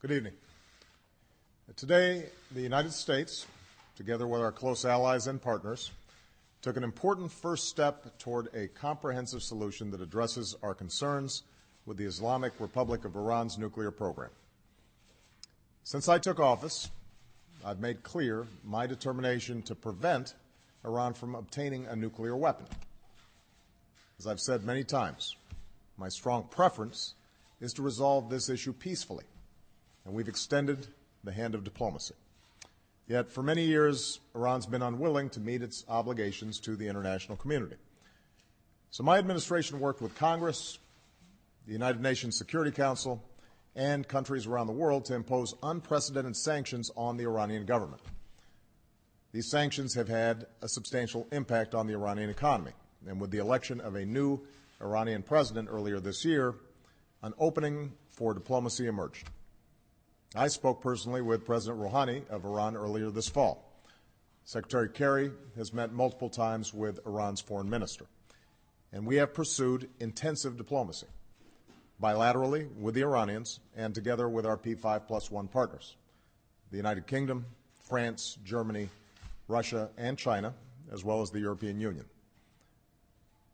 Good evening. Today, the United States, together with our close allies and partners, took an important first step toward a comprehensive solution that addresses our concerns with the Islamic Republic of Iran's nuclear program. Since I took office, I've made clear my determination to prevent Iran from obtaining a nuclear weapon. As I've said many times, my strong preference is to resolve this issue peacefully, and we've extended the hand of diplomacy. Yet, for many years, Iran's been unwilling to meet its obligations to the international community. So my administration worked with Congress, the United Nations Security Council, and countries around the world to impose unprecedented sanctions on the Iranian government. These sanctions have had a substantial impact on the Iranian economy, and with the election of a new Iranian president earlier this year, an opening for diplomacy emerged. I spoke personally with President Rouhani of Iran earlier this fall. Secretary Kerry has met multiple times with Iran's foreign minister, and we have pursued intensive diplomacy, bilaterally with the Iranians and together with our P5+1 partners, the United Kingdom, France, Germany, Russia, and China, as well as the European Union.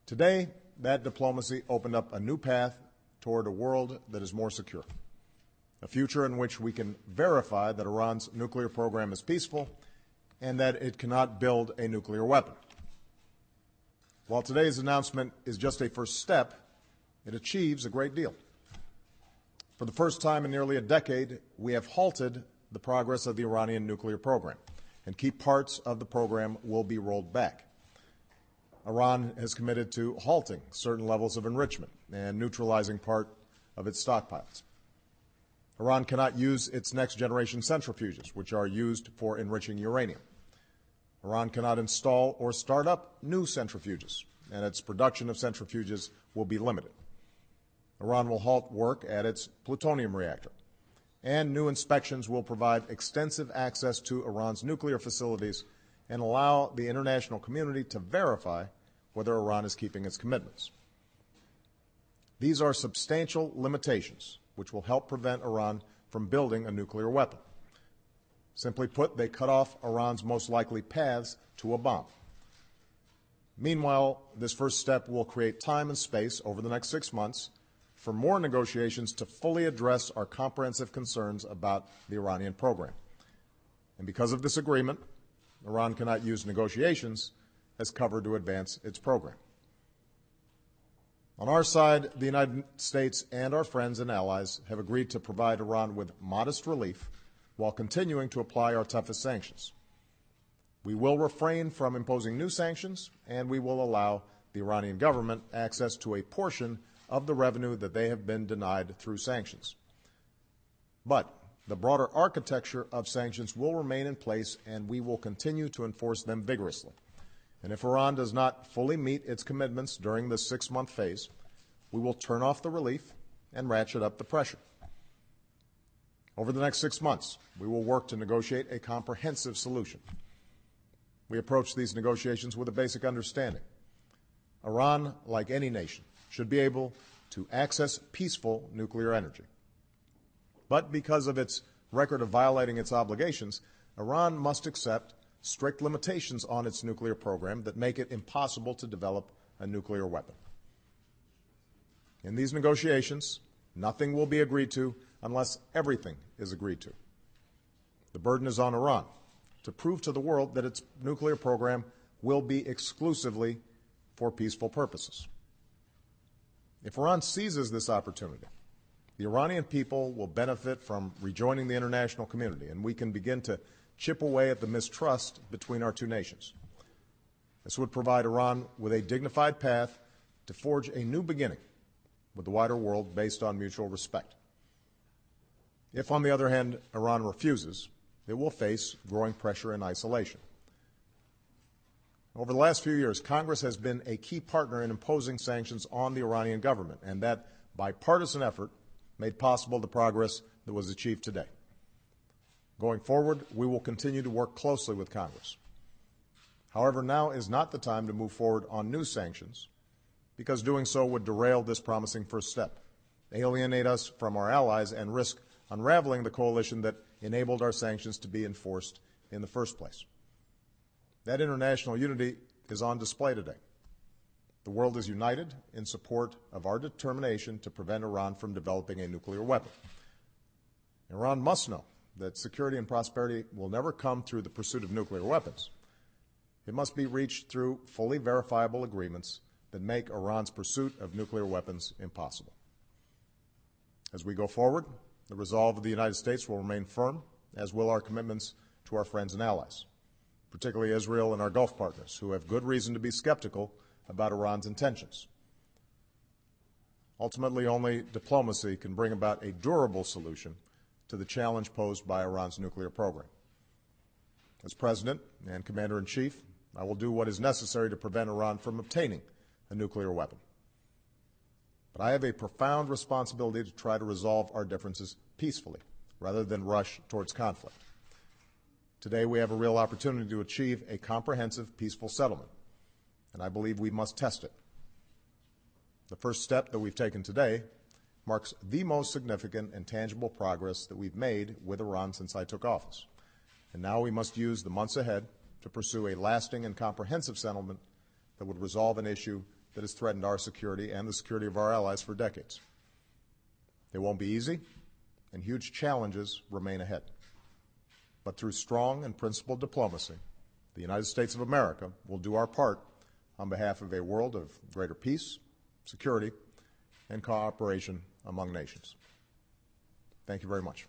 Today, that diplomacy opened up a new path toward a world that is more secure, a future in which we can verify that Iran's nuclear program is peaceful and that it cannot build a nuclear weapon. While today's announcement is just a first step, it achieves a great deal. For the first time in nearly a decade, we have halted the progress of the Iranian nuclear program, and key parts of the program will be rolled back. Iran has committed to halting certain levels of enrichment and neutralizing part of its stockpiles. Iran cannot use its next-generation centrifuges, which are used for enriching uranium. Iran cannot install or start up new centrifuges, and its production of centrifuges will be limited. Iran will halt work at its plutonium reactor, and new inspections will provide extensive access to Iran's nuclear facilities and allow the international community to verify whether Iran is keeping its commitments. These are substantial limitations which will help prevent Iran from building a nuclear weapon. Simply put, they cut off Iran's most likely paths to a bomb. Meanwhile, this first step will create time and space over the next 6 months for more negotiations to fully address our comprehensive concerns about the Iranian program. And because of this agreement, Iran cannot use negotiations as cover to advance its program. On our side, the United States and our friends and allies have agreed to provide Iran with modest relief while continuing to apply our toughest sanctions. We will refrain from imposing new sanctions, and we will allow the Iranian government access to a portion of the revenue that they have been denied through sanctions. But the broader architecture of sanctions will remain in place, and we will continue to enforce them vigorously. And if Iran does not fully meet its commitments during this 6-month phase, we will turn off the relief and ratchet up the pressure. Over the next 6 months, we will work to negotiate a comprehensive solution. We approach these negotiations with a basic understanding. Iran, like any nation, should be able to access peaceful nuclear energy. But because of its record of violating its obligations, Iran must accept strict limitations on its nuclear program that make it impossible to develop a nuclear weapon. In these negotiations, nothing will be agreed to unless everything is agreed to. The burden is on Iran to prove to the world that its nuclear program will be exclusively for peaceful purposes. If Iran seizes this opportunity, the Iranian people will benefit from rejoining the international community, and we can begin to chip away at the mistrust between our two nations. This would provide Iran with a dignified path to forge a new beginning with the wider world based on mutual respect. If, on the other hand, Iran refuses, it will face growing pressure and isolation. Over the last few years, Congress has been a key partner in imposing sanctions on the Iranian government, and that bipartisan effort made possible the progress that was achieved today. Going forward, we will continue to work closely with Congress. However, now is not the time to move forward on new sanctions, because doing so would derail this promising first step, alienate us from our allies, and risk unraveling the coalition that enabled our sanctions to be enforced in the first place. That international unity is on display today. The world is united in support of our determination to prevent Iran from developing a nuclear weapon. Iran must know that security and prosperity will never come through the pursuit of nuclear weapons. It must be reached through fully verifiable agreements that make Iran's pursuit of nuclear weapons impossible. As we go forward, the resolve of the United States will remain firm, as will our commitments to our friends and allies, particularly Israel and our Gulf partners, who have good reason to be skeptical about Iran's intentions. Ultimately, only diplomacy can bring about a durable solution to the challenge posed by Iran's nuclear program. As President and Commander-in-Chief, I will do what is necessary to prevent Iran from obtaining a nuclear weapon. But I have a profound responsibility to try to resolve our differences peacefully, rather than rush towards conflict. Today, we have a real opportunity to achieve a comprehensive, peaceful settlement, and I believe we must test it. The first step that we've taken today marks the most significant and tangible progress that we've made with Iran since I took office. And now we must use the months ahead to pursue a lasting and comprehensive settlement that would resolve an issue that has threatened our security and the security of our allies for decades. It won't be easy, and huge challenges remain ahead. But through strong and principled diplomacy, the United States of America will do our part on behalf of a world of greater peace, security, and cooperation among nations. Thank you very much.